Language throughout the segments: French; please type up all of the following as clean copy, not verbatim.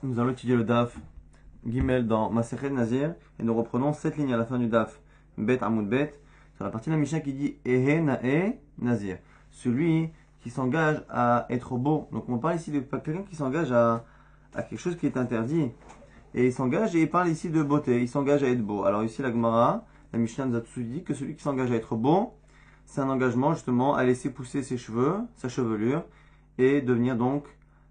Nous allons étudier le Daf Gimel dans Masechet Nazir et nous reprenons cette ligne à la fin du Daf Bet Amoud Bet sur la partie de la Mishnah qui dit Ehe Nae Nazir, celui qui s'engage à être beau. Donc on parle ici de quelqu'un qui s'engage à quelque chose qui est interdit et il s'engage et il parle ici de beauté, il s'engage à être beau. Alors ici la Gemara, la Mishnah nous a tout dit que celui qui s'engage à être beau, c'est un engagement justement à laisser pousser ses cheveux, sa chevelure et devenir donc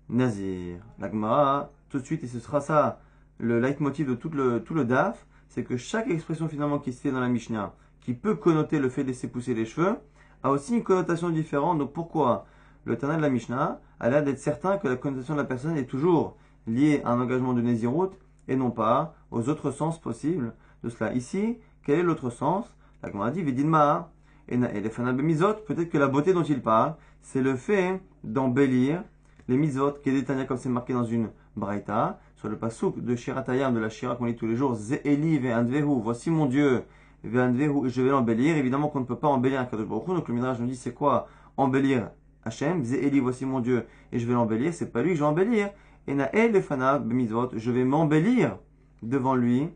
Nazir. La Gemara tout de suite, et ce sera ça le leitmotiv de tout le daf, c'est que chaque expression finalement qui est citée dans la Mishnah, qui peut connoter le fait de laisser pousser les cheveux, a aussi une connotation différente. Donc pourquoi le Tana de la Mishnah a l'air d'être certain que la connotation de la personne est toujours liée à un engagement de Nézirut et non pas aux autres sens possibles de cela. Ici, quel est l'autre sens? La Gemara dit Vidilma et les fanal bemizot, peut-être que la beauté dont il parle, c'est le fait d'embellir les mizot, qui est détaillé comme c'est marqué dans une braïta, sur le pasouk de Shiratayam, de la Shira qu'on lit tous les jours, Ze'eli ve'andvehu, voici mon Dieu, ve'andvehu, et je vais l'embellir. Évidemment qu'on ne peut pas embellir un Kadosh Baruch Hu, donc le Midrash nous dit c'est quoi embellir Hachem, Ze'eli, voici mon Dieu, et je vais l'embellir, c'est pas lui que je vais embellir. Et na'el lefana b'mizvot, je vais m'embellir devant lui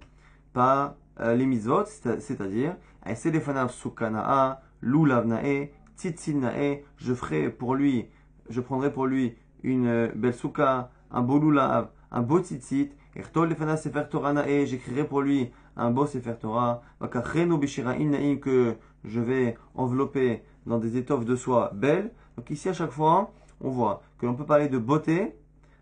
par les mizvot, c'est-à-dire, c'est lefana sukana'a, lulav na'e, tzitzil na'e, je ferai pour lui, je prendrai pour lui une belle souka, un beau lulav, un beau tzitzit, j'écrirai pour lui un beau sefer Torah, que je vais envelopper dans des étoffes de soie belles. Donc ici à chaque fois, on voit que l'on peut parler de beauté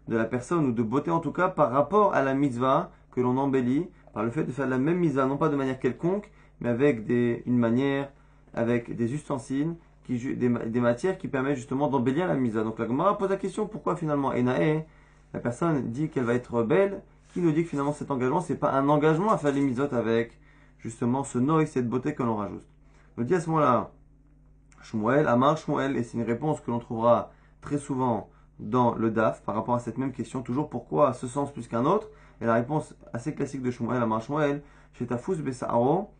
de la personne, ou de beauté en tout cas, par rapport à la mitzvah que l'on embellit, par le fait de faire la même mitzvah, non pas de manière quelconque, mais avec une manière, avec des ustensiles, des matières qui permettent justement d'embellir la mitzvah. Donc la Gemara pose la question, pourquoi finalement Enae, la personne dit qu'elle va être belle, qui nous dit que finalement cet engagement, c'est pas un engagement à faire les mitzvot avec justement ce nom et cette beauté que l'on rajoute. On dit à ce moment-là, Shmuel, Amar Shmuel, et c'est une réponse que l'on trouvera très souvent dans le DAF par rapport à cette même question, toujours pourquoi ce sens plus qu'un autre, et la réponse assez classique de Shmuel, Amar Shmuel, Shetafus Besa'aro,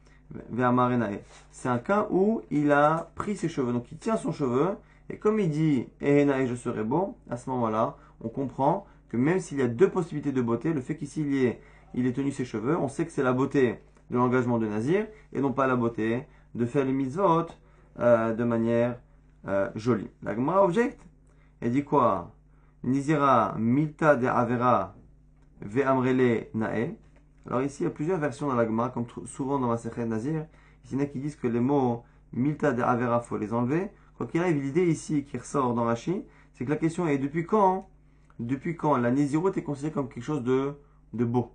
c'est un cas où il a pris ses cheveux, donc il tient son cheveu, et comme il dit Ehena et je serai beau, à ce moment-là, on comprend que même s'il y a deux possibilités de beauté, le fait qu'ici il ait tenu ses cheveux, on sait que c'est la beauté de l'engagement de Nazir, et non pas la beauté de faire les mitzvot de manière jolie. La Gemara objecte, elle dit quoi? Nizira milta de avera ve'amrele nae. Alors ici, il y a plusieurs versions dans la Gemara, comme souvent dans Masechet Nazir. Ici, il y en a qui disent que les mots milta de avera, faut les enlever. Quoi qu'il arrive, l'idée ici qui ressort dans Rashi, c'est que la question est depuis quand la Nézirut est considérée comme quelque chose de beau?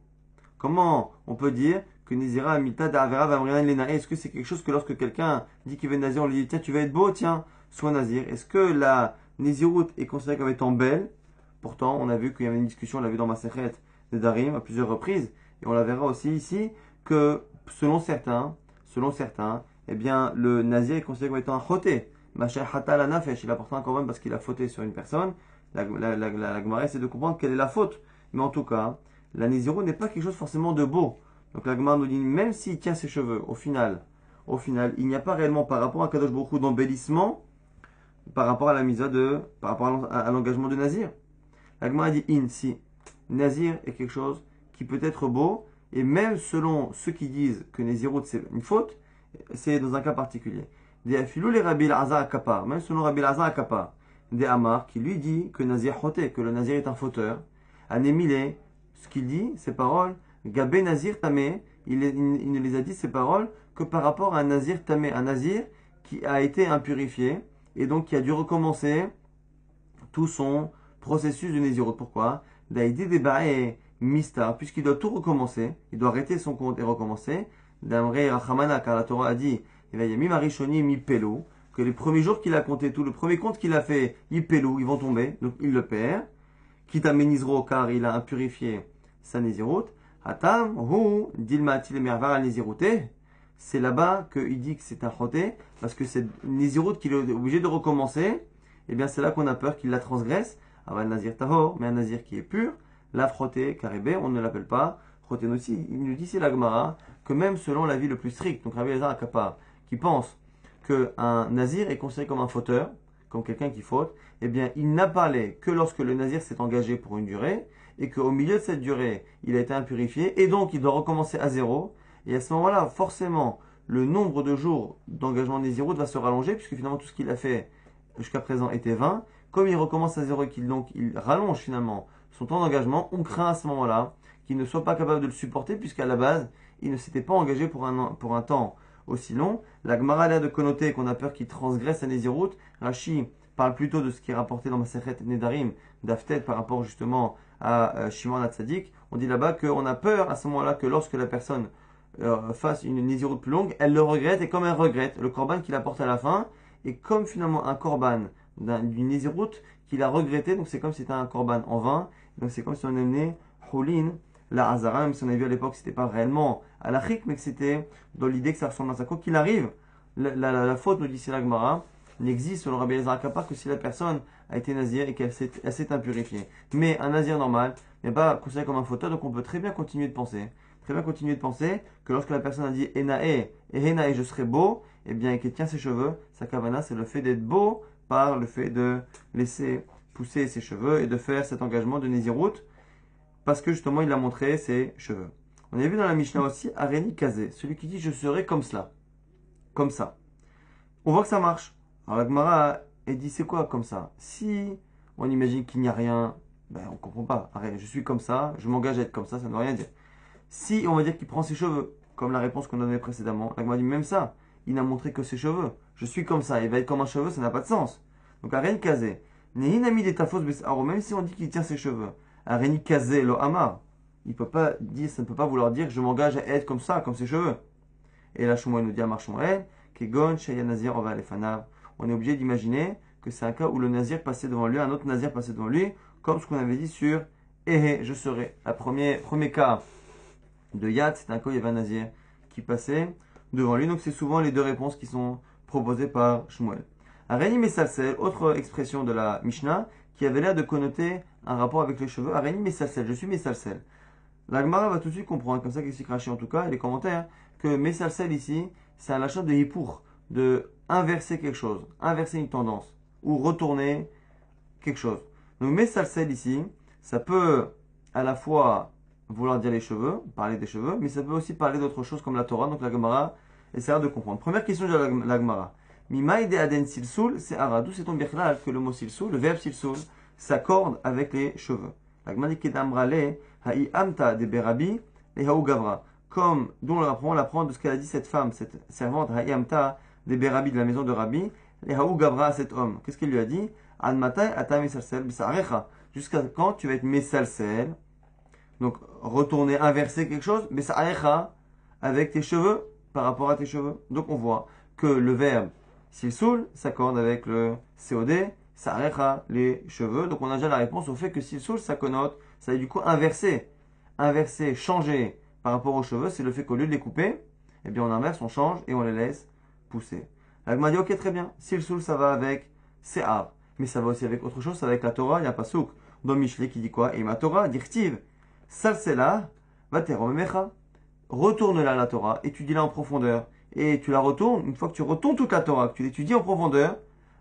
Comment on peut dire que Nézira milta de avera ve'amrele nae? Est-ce que c'est quelque chose que lorsque quelqu'un dit qu'il veut Nazir, on lui dit tiens, tu vas être beau, tiens, sois Nazir? Est-ce que la Nézirut est considérée comme étant belle? Pourtant, on a vu qu'il y avait une discussion, on l'a vu dans Masechet de Darim à plusieurs reprises. Et on la verra aussi ici, que selon certains, eh bien, le nazir est considéré comme étant un choté. Masha hata la nafesh, il apporte un corban parce qu'il a fauté sur une personne. La Gemara essaie de comprendre quelle est la faute. Mais en tout cas, la Nézirut n'est pas quelque chose forcément de beau. Donc la Gemara nous dit, même s'il tient ses cheveux, au final, il n'y a pas réellement par rapport à Kadosh Baruch Hu d'embellissement, par rapport à la misa par rapport à l'engagement de Nazir. La Gemara dit, si Nazir est quelque chose qui peut être beau, et même selon ceux qui disent que Nézirut c'est une faute, c'est dans un cas particulier. Des Afilou les Rabbi Elazar Akapar, même selon Rabbi Elazar Akapar, des Amar qui lui dit que Nazir choté, que le Nazir est un fauteur. Anémilé, ce qu'il dit, ces paroles, Gabé Nazir Tamé, il ne les a dit ces paroles que par rapport à un Nazir Tamé, un Nazir qui a été impurifié, et donc qui a dû recommencer tout son processus de Nézirut. Pourquoi? Daïdi Debae Mistar, puisqu'il doit tout recommencer, il doit arrêter son compte et recommencer. D'Amrei Rachamana, car la Torah a dit, mi Marishoni mi Pelou, que les premiers jours qu'il a compté, tout le premier compte qu'il a fait, Pelou, ils vont tomber, donc il le perd. Kita Menizro, car il a impurifié sa Nézirut. Hatam, Hu, Dilma Tilemervar al Nézirute, c'est là-bas qu'il dit que c'est un choté, parce que c'est Nézirut qu'il est obligé de recommencer, et bien c'est là qu'on a peur qu'il la transgresse. Avant Nazir Tahor, mais un Nazir qui est pur, la frotté, caribé, on ne l'appelle pas frotté aussi. Il nous dit c'est la Gemara que même selon l'avis le plus strict, donc Rabbi Elazar Akapar, qui pense qu'un Nazir est considéré comme un fauteur, comme quelqu'un qui faute, eh bien, il n'a parlé que lorsque le nazir s'est engagé pour une durée, et qu'au milieu de cette durée, il a été impurifié, et donc il doit recommencer à zéro. Et à ce moment-là, forcément, le nombre de jours d'engagement naziroute va se rallonger, puisque finalement tout ce qu'il a fait jusqu'à présent était 20. Comme il recommence à zéro et qu'il rallonge finalement son temps d'engagement, on craint à ce moment-là qu'il ne soit pas capable de le supporter, puisqu'à la base, il ne s'était pas engagé pour un temps aussi long. La Gemara a l'air de connoter qu'on a peur qu'il transgresse à Nézirout. Rashi parle plutôt de ce qui est rapporté dans Masechet Nedarim d'Aftet par rapport justement à Shimon HaTzadik. On dit là-bas qu'on a peur à ce moment-là que lorsque la personne fasse une Nézirout plus longue, elle le regrette, et comme elle regrette le korban qu'il apporte à la fin, et comme finalement un korban d'une Nézirout qu'il a regretté, donc c'est comme si c'était un korban en vain, donc c'est comme si on amenait Houlin, la Hazara, même si on a vu à l'époque que c'était pas réellement à la chik, mais que c'était dans l'idée que ça ressemble à ça. Quoi qu'il arrive, la faute, nous dit c'est la Gemara, n'existe selon Rabbi Elazar Kappa que si la personne a été nazir et qu'elle s'est impurifiée. Mais un nazir normal n'est pas considéré comme un fauteur, donc on peut très bien continuer de penser. Très bien continuer de penser que lorsque la personne a dit Enae et Enae je serai beau, et bien qu'elle tient ses cheveux, sa kavana c'est le fait d'être beau par le fait de laisser pousser ses cheveux et de faire cet engagement de Nézirout parce que justement il a montré ses cheveux. On a vu dans la Mishnah aussi Areni Kazé, celui qui dit je serai comme cela, comme ça. On voit que ça marche. Alors la Gemara elle dit c'est quoi comme ça? Si on imagine qu'il n'y a rien, ben on comprend pas. Arrête, je suis comme ça, je m'engage à être comme ça ne veut rien dire. Si on va dire qu'il prend ses cheveux, comme la réponse qu'on a donnée précédemment, la Gemara dit même ça, il n'a montré que ses cheveux. Je suis comme ça, il va être comme un cheveu, ça n'a pas de sens. Donc Areni Kazé, Nehinami des tafos besaro, même si on dit qu'il tient ses cheveux, Areni Kazé lo amar, il peut pas dire, ça ne peut pas vouloir dire je m'engage à être comme ça, comme ses cheveux. Et là Shmuel nous dit Amar Shmuel, Kegon Shaya Nazir Ova Lefanav. On est obligé d'imaginer que c'est un cas où le nazir passait devant lui, un autre nazir passait devant lui, comme ce qu'on avait dit sur Ehe, je serai. Le premier cas de Yad, c'est un cas où il y avait un nazir qui passait devant lui. Donc c'est souvent les deux réponses qui sont proposées par Shmuel. Areni Mesalsel, autre expression de la Mishnah, qui avait l'air de connoter un rapport avec les cheveux. Areni Mesalsel, je suis Mesalsel. La Gemara va tout de suite comprendre, comme ça qu'explique Rashi en tout cas, et les commentaires, que Mesalsel ici, c'est un achat de Hippour, de inverser quelque chose, inverser une tendance, ou retourner quelque chose. Donc Mesalsel ici, ça peut à la fois vouloir dire les cheveux, parler des cheveux, mais ça peut aussi parler d'autres choses comme la Torah, donc la Gemara essaiera de comprendre. Première question de la Gemara. Mimaï de Aden Silsoul, c'est Ara. D'où c'est ton birklal que le mot Silsoul, le verbe Silsoul, s'accorde avec les cheveux. La Gemara dit Kedamrale, Ha'i Amta de Berabi, et Haou Gavra. Comme, dont on apprend de ce qu'elle a dit cette femme, cette servante, Ha'i Amta de Berabi de la maison de Rabbi, et Haou Gavra à cet homme. Qu'est-ce qu'elle lui a dit? An Matai Ata Mesalsel, Bisarecha. Jusqu'à quand tu vas être Mesalsel? Donc, retourner, inverser quelque chose, Bisarecha, avec tes cheveux, par rapport à tes cheveux. Donc, on voit que le verbe Silsoul s'accorde avec le COD, Sarecha, les cheveux. Donc on a déjà la réponse au fait que Silsoul, ça connote, ça est du coup inversé. Inverser, changer par rapport aux cheveux, c'est le fait qu'au lieu de les couper, eh bien on inverse, on change et on les laisse pousser. La Gemara dit ok très bien, Silsoul ça va avec Se'ar, mais ça va aussi avec autre chose, ça va avec la Torah, il y a pas souk dans Michelet qui dit quoi? Et ma Torah, dirtiv, Salsela, va teromemecha. Retourne-la la Torah, étudie-la en profondeur. Et tu la retournes, une fois que tu retournes toute la Torah, que tu l'étudies en profondeur,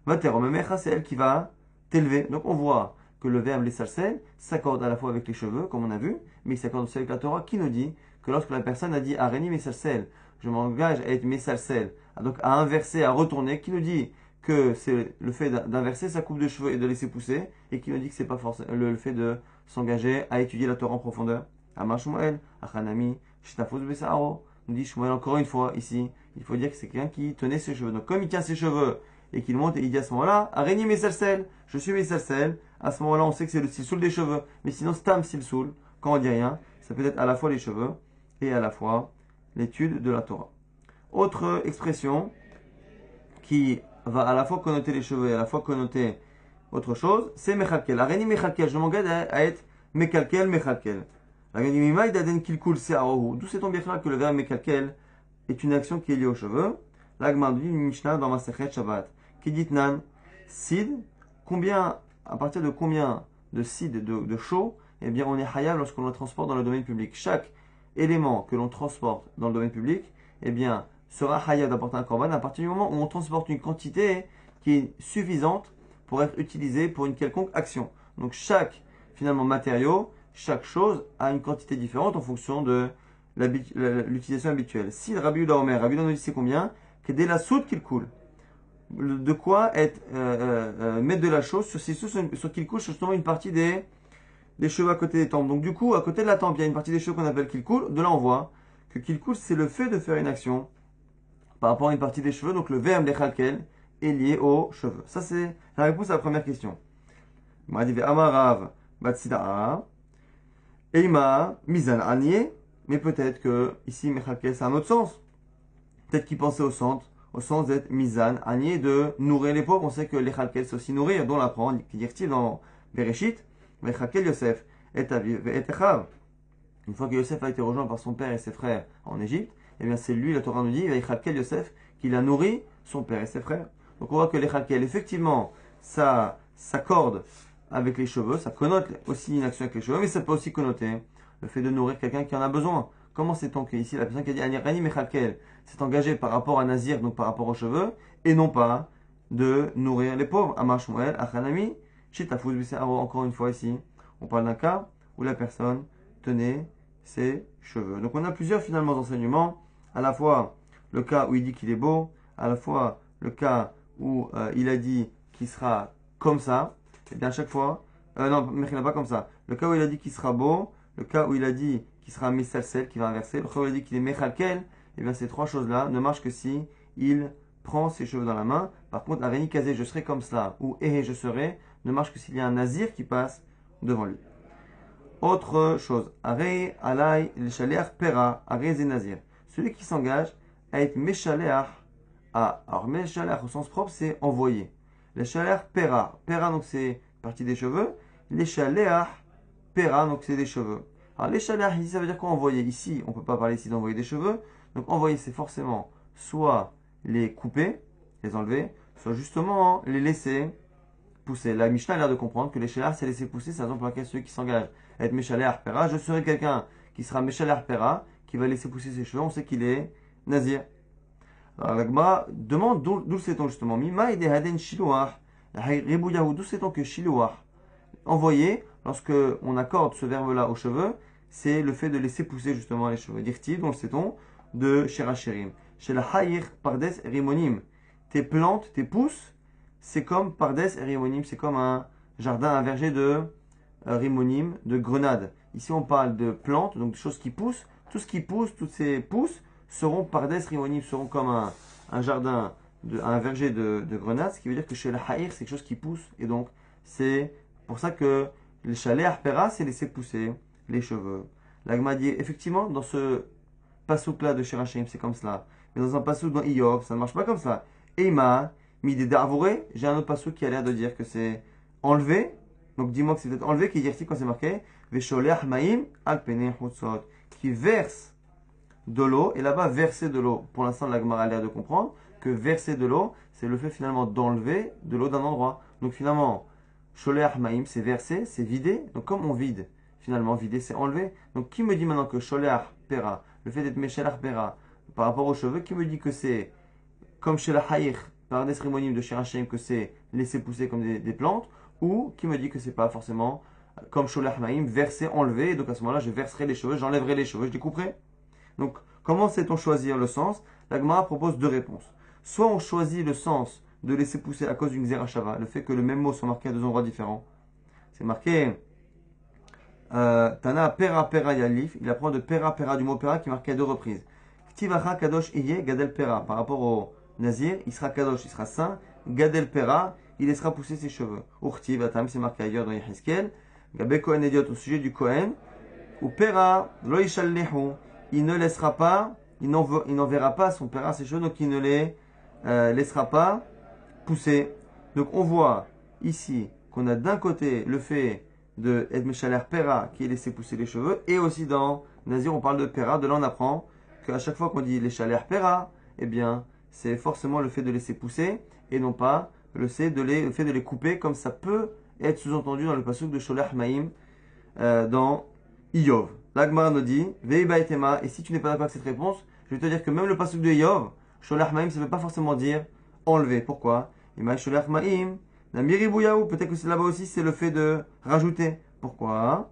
c'est elle qui va t'élever. Donc on voit que le verbe les salsel s'accorde à la fois avec les cheveux, comme on a vu, mais il s'accorde aussi avec la Torah, qui nous dit que lorsque la personne a dit Areni mes salsel, je m'engage à être mes salsel, donc à inverser, à retourner, qui nous dit que c'est le fait d'inverser sa coupe de cheveux et de laisser pousser, et qui nous dit que c'est pas forcément le fait de s'engager à étudier la Torah en profondeur. Amar Shmuel, Achanami, Shtafuz Besaro, nous dit Shmuel encore une fois ici, il faut dire que c'est quelqu'un qui tenait ses cheveux. Donc comme il tient ses cheveux et qu'il monte et il dit à ce moment-là, Areni Mesalsel, je suis Mesalsel, à ce moment-là on sait que c'est le silsoul des cheveux. Mais sinon Stam silsoul, quand on dit rien, ça peut être à la fois les cheveux et à la fois l'étude de la Torah. Autre expression qui va à la fois connoter les cheveux et à la fois connoter autre chose, c'est Mechalkel. Areni Mechalkel, je m'engage à être Mechalkel, Mechalkel. D'où c'est ton bien que le verbe Mechalkel est une action qui est liée aux cheveux. L'Agmar dit une Mishnah dans Masechet Shabbat. Qui dit Nan, Sid, à partir de combien de Sid, de chaud, eh bien on est hayab lorsqu'on le transporte dans le domaine public. Chaque élément que l'on transporte dans le domaine public, eh bien, sera hayab d'apporter un korban à partir du moment où on transporte une quantité qui est suffisante pour être utilisé pour une quelconque action. Donc chaque finalement matériau, chaque chose a une quantité différente en fonction de l'utilisation habituelle. Si le Rabbi Yehuda Omer, Rabbi Yehuda nous dit c'est combien? Que dès la soude qu'il coule. De quoi mettre de la chose sur qu'il coule justement une partie des cheveux à côté des tempes. Donc du coup, à côté de la tempe, il y a une partie des cheveux qu'on appelle qu'il coule. De là, on voit que qu'il coule, c'est le fait de faire une action par rapport à une partie des cheveux. Donc le verbe lechalkel est lié aux cheveux. Ça, c'est la réponse à la première question. Amarav batsidaa eima mizan anier. Mais peut-être que ici, mechalkel, c'est un autre sens. Peut-être qu'il pensait au sens d'être mizan anier, de nourrir les pauvres. On sait que lechalkel, c'est aussi nourrir, dont on l'apprend, qui dit dans Bereshit. Mechakel Yosef et Aviv et Echav. Une fois que Yosef a été rejoint par son père et ses frères en Égypte, eh bien c'est lui, la Torah nous dit, Mechakel Yosef, qu'il a nourri son père et ses frères. Donc on voit que l'Echakel, effectivement, ça s'accorde avec les cheveux, ça connote aussi une action avec les cheveux, mais ça peut aussi connoter le fait de nourrir quelqu'un qui en a besoin. Comment sait-on que ici la personne qui a dit Anirani Mechakel s'est engagée par rapport à Nazir, donc par rapport aux cheveux, et non pas de nourrir les pauvres? Amar Shmuel, Achanami, encore une fois ici, on parle d'un cas où la personne tenait ses cheveux. Donc on a plusieurs finalement enseignements, à la fois le cas où il dit qu'il est beau, à la fois le cas où il a dit qu'il sera comme ça, et bien à chaque fois, non, mais il n'a pas comme ça, le cas où il a dit qu'il sera beau, le cas où il a dit qu'il sera misalsel, qui va inverser, le cas où il a dit qu'il est mechalkel, et bien ces trois choses-là ne marchent que si il prend ses cheveux dans la main. Par contre, Areni Kazé, je serai comme cela, ou je serai, ne marche que s'il y a un nazir qui passe devant lui. Autre chose, Arei alay le shaleach pera, Arei ze nazir. Celui qui s'engage à être meshaleach, alors meshaleach au sens propre, c'est envoyé. Le shaleach pera, pera donc c'est partie des cheveux, les shaleach pera donc c'est des cheveux. Alors les shaleach ici ça veut dire quoi envoyer? Ici on peut pas parler ici d'envoyer des cheveux, donc envoyer c'est forcément soit les couper, les enlever, soit justement les laisser pousser. La Mishnah a l'air de comprendre que les Shalach, c'est laisser pousser, c'est la raison pour laquelle celui qui s'engage à être Meshaleh Arpera, je serai quelqu'un qui sera Meshaleh Arpera, qui va laisser pousser ses cheveux, on sait qu'il est Nazir. Alors la Gemara demande d'où sait-on justement Mima ide haden shiluach, d'où sait-on que shiluach, envoyer, lorsque on accorde ce verbe-là aux cheveux, c'est le fait de laisser pousser justement les cheveux. Dirti, dont le sait-on, de Sherachirim. Chez la Haïr Pardes Rimonim, tes plantes, tes pousses, c'est comme Pardes et Rimonim, c'est comme un jardin, un verger de Rimonim, de grenades. Ici on parle de plantes, donc de choses qui poussent. Tout ce qui pousse, toutes ces pousses seront Pardes Rimonim, seront comme un jardin, un verger de grenades, ce qui veut dire que chez le Haïr c'est quelque chose qui pousse. Et donc c'est pour ça que le chalet Arpera c'est laisser pousser les cheveux. L'Agma dit effectivement dans ce pasouk là de Shirachim c'est comme cela. Mais dans un pasouk dans Iyov ça ne marche pas comme ça. Eima Midi d'Arvoré, j'ai un autre passage qui a l'air de dire que c'est enlevé. Donc dis-moi que c'est peut-être enlevé, qui est ici quand c'est marqué Vesholech Maim Alpene Hutzot, qui verse de l'eau, et là-bas verser de l'eau. Pour l'instant, la Gemara a l'air de comprendre que verser de l'eau, c'est le fait finalement d'enlever de l'eau d'un endroit. Donc finalement, Sholech Maim, c'est verser, c'est vider. Donc comme on vide, finalement, vider, c'est enlever. Donc qui me dit maintenant que Sholech Pera, le fait d'être Meshalach Pera, par rapport aux cheveux, qui me dit que c'est comme chez la Haïr, par des cérémonies de Shirachim, que c'est laisser pousser comme des plantes, ou qui me dit que c'est pas forcément comme Sholech Maim, verser, enlever, et donc à ce moment-là, je verserai les cheveux, j'enlèverai les cheveux, je découperai. Donc, comment sait-on choisir le sens? La Gemara propose deux réponses. Soit on choisit le sens de laisser pousser à cause d'une Xerashava, le fait que le même mot soit marqué à deux endroits différents. C'est marqué Tana Pera Pera Yalif, il apprend de Pera Pera du mot Pera qui est marqué à deux reprises. Ktivacha Kadosh Iye Gadel Pera, par rapport au Nazir, il sera Kadosh, il sera saint. Gadel Pera, il laissera pousser ses cheveux. Urti Vatam, c'est marqué ailleurs dans Yehezkel. Gabe Kohen Ediot, au sujet du Kohen. Ou Pera, Lo Yishalnehu, il ne laissera pas, il n'enverra pas son Pera ses cheveux, donc il ne les laissera pas pousser. Donc on voit ici qu'on a d'un côté le fait de Edmeshaler Pera qui est laissé pousser les cheveux, et aussi dans Nazir on parle de Pera. De là on apprend qu'à chaque fois qu'on dit les chaleurs Pera, eh bien c'est forcément le fait de laisser pousser et non pas le fait de les couper, comme ça peut être sous-entendu dans le pasuk de Sholech Maim dans Iyov. L'Agmara nous dit Veiba et Tema, et si tu n'es pas d'accord avec cette réponse, je vais te dire que même le pasuk de Iyov, Sholech Maim, ça ne veut pas forcément dire enlever. Pourquoi? Ima Sholech Maim, La miribouyaou, peut-être que c'est là-bas aussi, c'est le fait de rajouter. Pourquoi?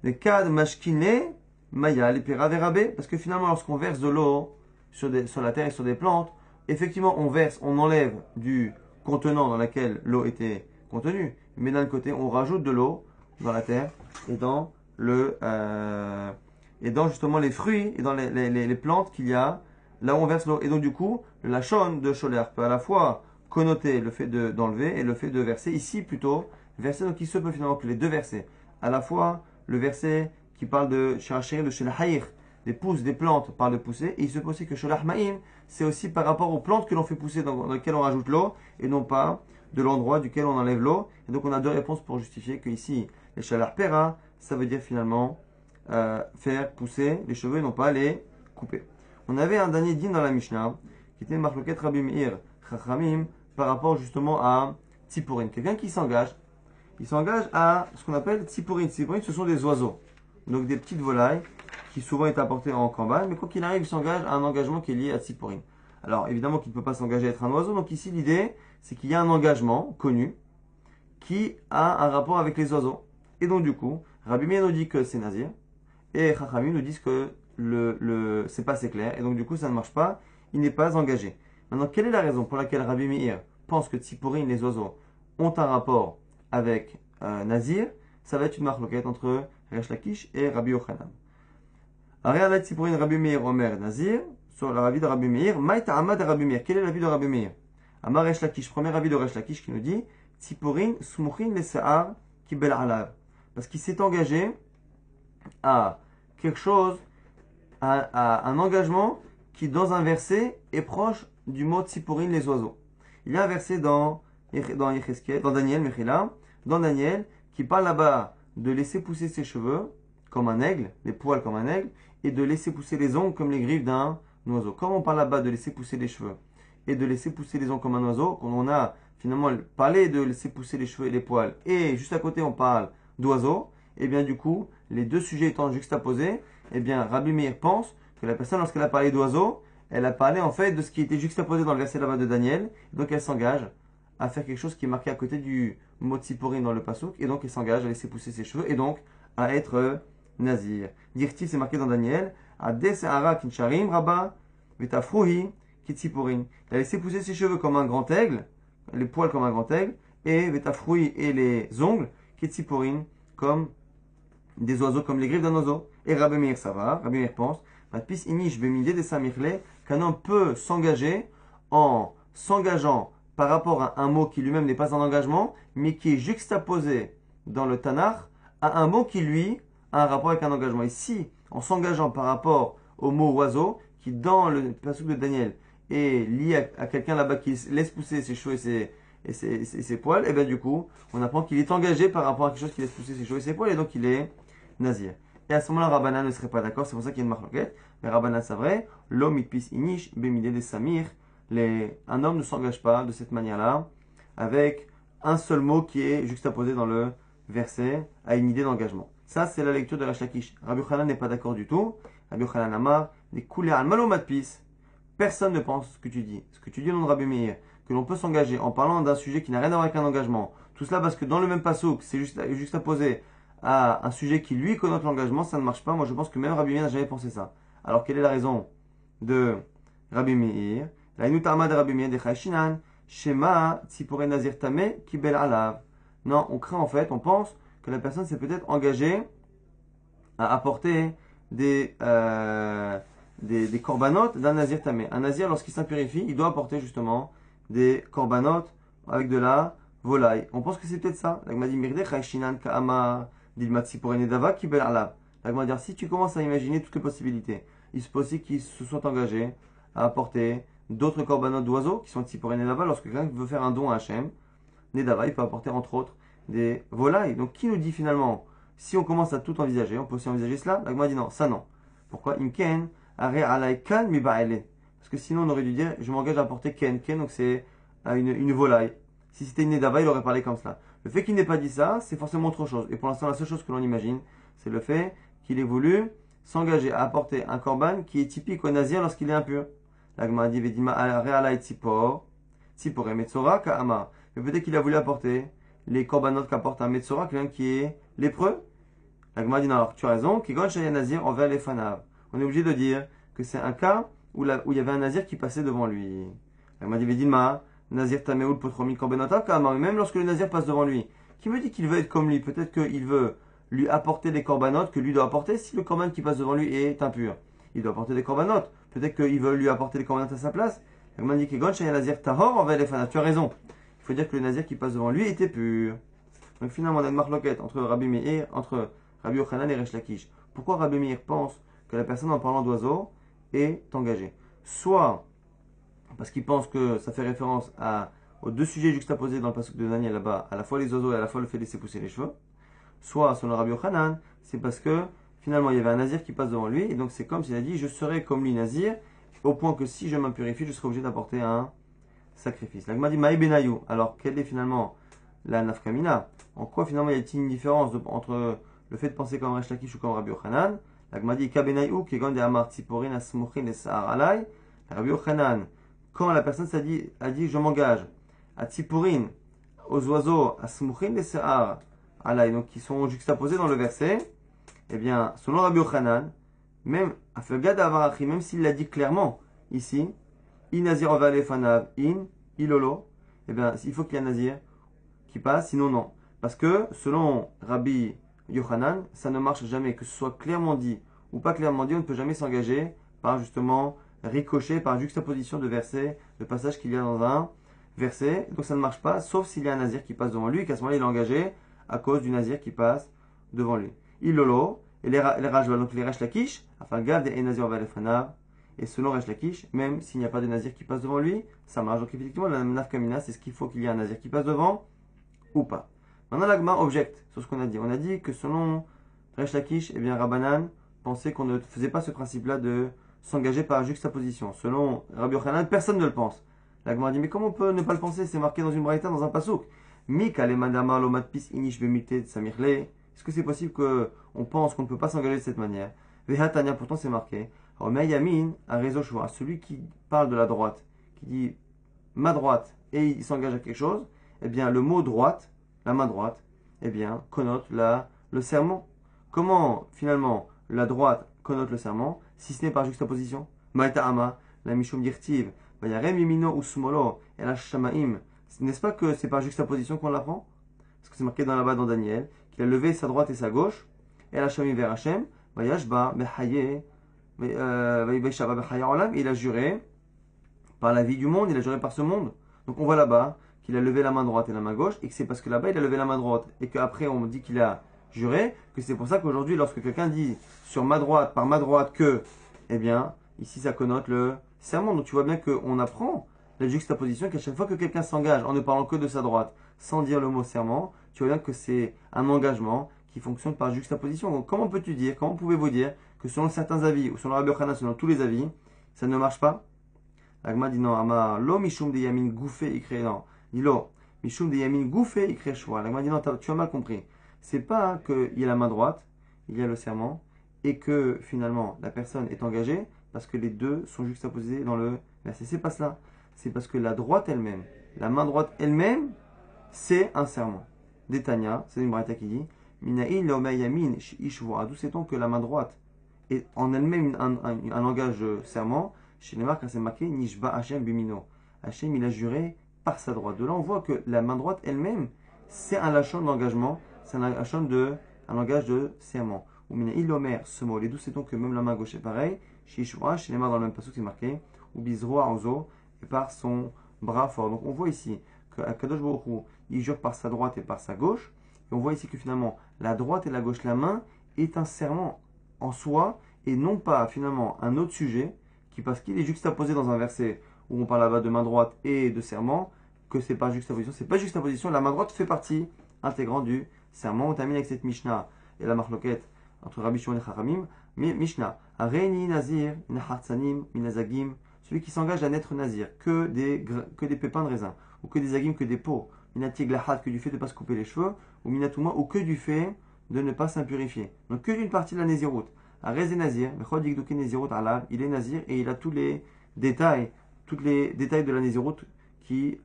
Les kad mashkine, maya, les piravérabé, parce que finalement, lorsqu'on verse de l'eau sur la terre et sur des plantes, effectivement, on enlève du contenant dans lequel l'eau était contenue, mais d'un côté, on rajoute de l'eau dans la terre et et dans justement les fruits et dans les plantes qu'il y a là où on verse l'eau. Et donc du coup, la shon de Scholer peut à la fois connoter le fait d'enlever et le fait de verser. Ici plutôt, verser, donc il se peut finalement que les deux versets, à la fois le verset qui parle de Shirachir, de Shelahayir, des pousses des plantes par le pousser, et il se peut aussi que Sholah Ma'im, c'est aussi par rapport aux plantes que l'on fait pousser, dans lesquelles on rajoute l'eau, et non pas de l'endroit duquel on enlève l'eau. Et donc on a deux réponses pour justifier que ici, les Shalah Pera, ça veut dire finalement faire pousser les cheveux et non pas les couper. On avait un dernier din dans la Mishnah, qui était Marloket Rabbi Meir Chachamim, par rapport justement à Tziporin. Quelqu'un qui s'engage, il s'engage à ce qu'on appelle Tziporin. Tziporin, ce sont des oiseaux, donc des petites volailles qui souvent est apporté en campagne, mais quoi qu'il arrive, il s'engage à un engagement qui est lié à Tziporin. Alors évidemment qu'il ne peut pas s'engager à être un oiseau, donc ici l'idée c'est qu'il y a un engagement connu qui a un rapport avec les oiseaux. Et donc du coup, Rabbi Meir nous dit que c'est Nazir, et Chachamim nous disent que c'est pas assez clair, et donc du coup ça ne marche pas, il n'est pas engagé. Maintenant, quelle est la raison pour laquelle Rabbi Meir pense que Tziporin, les oiseaux, ont un rapport avec Nazir? Ça va être une marloquette entre Resh Lakish et Rabbi Yochanan. Ariala Tziporin Rabbi Meir Omer Nazir, sur l'avis de Rabbi Meir, Maïta Amad Rabbi Meir. Quel est l'avis de Rabbi Meir? Amar Resh Lakish, premier avis de Resh Lakish qui nous dit Tziporin Sumuchin le Sa'ar Kibel Alav. Parce qu'il s'est engagé à quelque chose, à un engagement qui, dans un verset, est proche du mot Tziporin, les oiseaux. Il y a un verset dans Daniel, Mechila, dans Daniel, qui parle là-bas de laisser pousser ses cheveux comme un aigle, les poils comme un aigle, et de laisser pousser les ongles comme les griffes d'un oiseau. Comme on parle là-bas de laisser pousser les cheveux et de laisser pousser les ongles comme un oiseau, quand on a finalement parlé de laisser pousser les cheveux et les poils, et juste à côté on parle d'oiseau, et bien du coup, les deux sujets étant juxtaposés, et bien Rabbi Meir pense que la personne, lorsqu'elle a parlé d'oiseau, elle a parlé en fait de ce qui était juxtaposé dans le verset là-bas de Daniel, donc elle s'engage à faire quelque chose qui est marqué à côté du mot Tziporin dans le pasuk, et donc elle s'engage à laisser pousser ses cheveux, et donc à être Nazir. Dirti, c'est marqué dans Daniel, Ade Se'ara Kinsharim Rabba, Vetafruhi Kitziporin. Il a laissé pousser ses cheveux comme un grand aigle, les poils comme un grand aigle, et Vetafruhi et les ongles, Kitziporin, comme des oiseaux, comme les griffes d'un oiseau. Et Rabbi Meir, ça va, Rabbi Meir pense, Matpis Inish Bemide de Samirle, qu'un homme peut s'engager en s'engageant par rapport à un mot qui lui-même n'est pas un engagement, mais qui est juxtaposé dans le Tanakh à un mot qui, lui, a un rapport avec un engagement. Ici, en s'engageant par rapport au mot oiseau, qui dans le passage de Daniel est lié à quelqu'un là-bas qui laisse pousser ses cheveux et ses poils, et bien du coup, on apprend qu'il est engagé par rapport à quelque chose qui laisse pousser ses cheveux et ses poils, et donc il est nazir. Et à ce moment-là, Rabbanan ne serait pas d'accord, c'est pour ça qu'il y a une marloquette. Mais Rabbanan, c'est vrai, l'homme itpis inish bemide de samir, un homme ne s'engage pas de cette manière-là, avec un seul mot qui est juxtaposé dans le verset à une idée d'engagement. Ça, c'est la lecture de Resh Lakish. Rabbi Yochanan n'est pas d'accord du tout. Rabbi Yochanan Amar, des coulées al malomatpis. Personne ne pense ce que tu dis. Ce que tu dis au nom de Rabbi Meir, que l'on peut s'engager en parlant d'un sujet qui n'a rien à voir avec un engagement. Tout cela parce que dans le même pasuk, c'est juxtaposé à un sujet qui lui connote l'engagement, ça ne marche pas. Moi, je pense que même Rabbi Meir n'a jamais pensé ça. Alors, quelle est la raison de Rabbi Meir? La inutama de Rabbi Meir de Chayshinan, Shema Tzipore Nazir Tame Kibel Alav. Non, on craint en fait, on pense que la personne s'est peut-être engagée à apporter des corbanotes d'un nazir tamé. Un nazir, lorsqu'il s'impurifie, il doit apporter justement des corbanotes avec de la volaille. On pense que c'est peut-être ça. L'agma dit Mirde Chayshinan Ka'ama Dilmatsi pour Enedava Kibel Alav. L'agma dit si tu commences à imaginer toutes les possibilités, il se peut aussi qu'ils se soient engagés à apporter d'autres corbanotes d'oiseaux qui sont Tzipore Nedava. Lorsque quelqu'un veut faire un don à Hachem, Nedava, il peut apporter entre autres des volailles. Donc qui nous dit finalement, si on commence à tout envisager, on peut aussi envisager cela? L'agma dit non, ça non. Pourquoi? Imken, are alay kan mi ba'ele. Parce que sinon on aurait dû dire, je m'engage à apporter ken. Ken, donc c'est une volaille. Si c'était une Nedava, il aurait parlé comme cela. Le fait qu'il n'ait pas dit ça, c'est forcément autre chose. Et pour l'instant, la seule chose que l'on imagine, c'est le fait qu'il ait voulu s'engager à apporter un korban qui est typique au nazir lorsqu'il est impur. L'agma dit, vedima are alay tzipor, tzipor emetzora ka'ama. mais peut-être qu'il a voulu apporter les korbanot qu'apporte un Metzora, quelqu'un qui est lépreux. La Gemara dit non, alors tu as raison, Kigon Shaya Nazir envers les Fanav. On est obligé de dire que c'est un cas où il y avait un Nazir qui passait devant lui. La Gemara dit Vedilma, Nazir Tameoul Potromi Korbanota, Kama, même lorsque le Nazir passe devant lui, qui me dit qu'il veut être comme lui, peut-être qu'il veut lui apporter des korbanot que lui doit apporter si le korban qui passe devant lui est impur. Il doit apporter des korbanot. Peut-être qu'il veut lui apporter des korbanot à sa place. La Gemara dit Kigon Shaya Nazir Tahor envers les Fanav. Tu as raison. Il faut dire que le Nazir qui passe devant lui était pur. Donc finalement, on a une marloquette entre Rabbi Meir, entre Rabbi Yochanan et Resh Lakish. Pourquoi Rabbi Meir pense que la personne en parlant d'oiseau est engagée? Soit parce qu'il pense que ça fait référence aux deux sujets juxtaposés dans le passage de Daniel là-bas, à la fois les oiseaux et à la fois le fait de laisser pousser les cheveux. Soit, selon Rabbi Yochanan, c'est parce que finalement il y avait un Nazir qui passe devant lui, et donc c'est comme s'il a dit je serai comme lui Nazir, au point que si je m'impurifie, je serai obligé d'apporter un sacrifice. La Gemara dit Maï Benayou. Alors, quelle est finalement la nafkamina? En quoi finalement y a-t-il une différence entre le fait de penser comme Resh Lakish ou comme Rabbi Yochanan? La Gemara dit Ka Benayou, qui est Amar Tziporin Asmochin et Sahar Alay. Rabbi Yochanan, quand la personne a dit je m'engage à Tziporin, aux oiseaux, Asmochin et Sahar Alay, donc qui sont juxtaposés dans le verset, eh bien, selon Rabbi Yochanan, même Afegad Avarachi, même s'il l'a dit clairement ici, In Nazir Ovale Fanav, In, Ilolo, eh bien, il faut qu'il y ait un Nazir qui passe, sinon non. Parce que, selon Rabbi Yochanan, ça ne marche jamais, que ce soit clairement dit ou pas clairement dit, on ne peut jamais s'engager par justement ricochet, par juxtaposition de versets, de passages qu'il y a dans un verset. Donc ça ne marche pas, sauf s'il y a un Nazir qui passe devant lui, et qu'à ce moment-là, il est engagé à cause du Nazir qui passe devant lui. Ilolo, et les Rajval, donc les Resh Lakish, afin garde et Nazir Ovale Fanav. Et selon Resh Lakish, même s'il n'y a pas de Nazir qui passe devant lui, ça marche. Donc effectivement, la nafkamina, c'est ce qu'il faut qu'il y ait un Nazir qui passe devant ou pas. Maintenant, l'Agma objecte sur ce qu'on a dit. On a dit que selon Resh Lakish, eh bien, Rabbanan pensait qu'on ne faisait pas ce principe-là de s'engager par juxtaposition. Selon Rabbi Yochanan, personne ne le pense. L'Agma dit, mais comment on peut ne pas le penser? C'est marqué dans une braïta, dans un pasouk. Est-ce que c'est possible qu'on pense qu'on ne peut pas s'engager de cette manière? Vehatania, pourtant c'est marqué. Yamin, un réseau choix. Celui qui parle de la droite, qui dit ma droite, et il s'engage à quelque chose, eh bien le mot droite, la main droite, eh bien connote le serment. Comment finalement la droite connote le serment, si ce n'est par juxtaposition? Maïta'ama, la mishum dirtiv, vayarem yimino usmolo, et la shamaim. N'est-ce pas que c'est par juxtaposition qu'on l'apprend? Parce que c'est marqué là-bas dans Daniel, qu'il a levé sa droite et sa gauche, et la shamim vers Hachem, vayashba, behaye, il a juré par la vie du monde, il a juré par ce monde. Donc on voit là-bas qu'il a levé la main droite et la main gauche, et que c'est parce que là-bas il a levé la main droite, et qu'après on dit qu'il a juré, que c'est pour ça qu'aujourd'hui lorsque quelqu'un dit sur ma droite, par ma droite que, eh bien, ici ça connote le serment. Donc tu vois bien qu'on apprend la juxtaposition, qu'à chaque fois que quelqu'un s'engage en ne parlant que de sa droite, sans dire le mot serment, tu vois bien que c'est un engagement qui fonctionne par juxtaposition. Donc comment peux-tu dire, comment pouvez-vous dire que selon certains avis, ou selon Rabbi Yochanan, selon tous les avis, ça ne marche pas? L'Agma dit non, Ama lo mishum de yamin gouffé ikre, non, dit lo, mishum de yamin gouffé ikre shwa. L'Agma dit non, tu as mal compris. C'est pas qu'il y a la main droite, il y a le serment, et que finalement la personne est engagée, parce que les deux sont juxtaposés dans le verset. C'est pas cela. C'est parce que la droite elle-même, la main droite elle-même, c'est un serment. D'Etania, c'est une braïta qui dit, Minaïn lo yamin ishwa. D'où sait-on que la main droite est en elle-même un langage serment? Chez les marques, c'est marqué Nishba Hachem Bimino. Hachem, il a juré par sa droite. De là, on voit que la main droite elle-même, c'est un lachon d'engagement, c'est un langage de serment. Ou Mina Ilomer, ce mot. Et d'où sait-on que même la main gauche est pareil? Chez Ishwa, chez les mains dans le même passage, c'est marqué ou Bizroa Ozo, et par son bras fort. Donc on voit ici que Kadosh Baruch Hu, il jure par sa droite et par sa gauche. Et on voit ici que finalement, la droite et la gauche, la main, est un serment en soi, et non pas finalement un autre sujet, parce qu'il est juxtaposé dans un verset où on parle là-bas de main droite et de serment, que c'est pas juxtaposition. C'est pas juxtaposition, la main droite fait partie intégrante du serment. On termine avec cette Mishnah et la marloquette entre Rabbi Shimon et Chachamim. Mishnah, Areini Nazir, Nahartsanim, Minazagim, celui qui s'engage à n'être Nazir, que des pépins de raisin, ou que des agim, que des peaux, Minatiglahat, que du fait de ne pas se couper les cheveux, ou Minatouma, ou que du fait de ne pas s'impurifier. Donc que d'une partie de la Néziroute. Arez est Nazir, il est Nazir et il a tous les détails de la Néziroute qui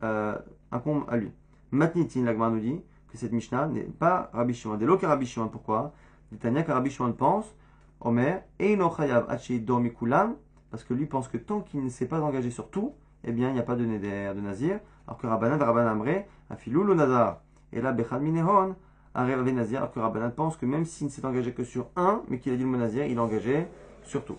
incombent à lui. Matnitin, l'Agmar nous dit que cette Mishnah n'est pas Rabbi Shimon. Dès que Rabbi Shimon, pourquoi? Tania que Rabbi Shimon pense, Omer, Eino Chayav Hachi Domikulam, parce que lui pense que tant qu'il ne s'est pas engagé sur tout, eh bien, il n'y a pas de Neder, de Nazir, alors que Rabbanan Amre, Afilou lo Nazar. Et là, Bechad Minehon, Arrêvé Nazir, alors que Rabbanan pense que même s'il ne s'est engagé que sur un, mais qu'il a dit le mot Nazir, il est engagé sur tout.